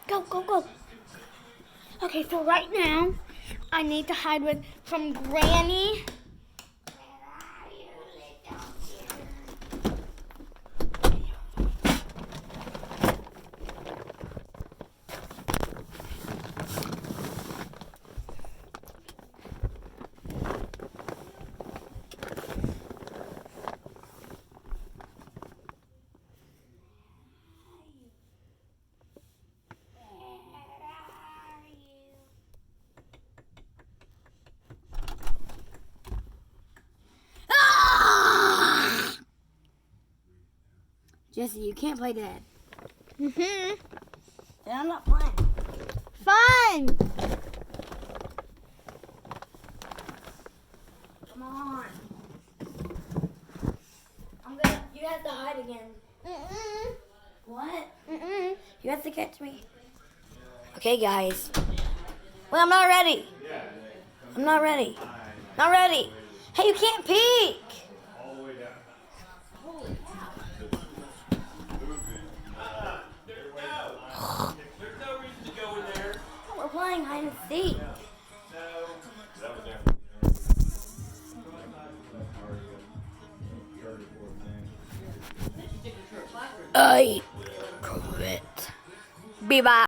Go, go, go. Okay, so right now, I need to hide from Granny. Jesse, you can't play dead. Mm-hmm. Then I'm not playing. Fun. Come on. You have to hide again. Mm-mm. What? Mm-mm. You have to catch me. Okay, guys. Wait, I'm not ready. I'm not ready. Not ready. Hey, you can't peek. All the way down. Holy cow. There's no reason to go in there. We're playing hide and seek. No. That was there. I quit. Be back.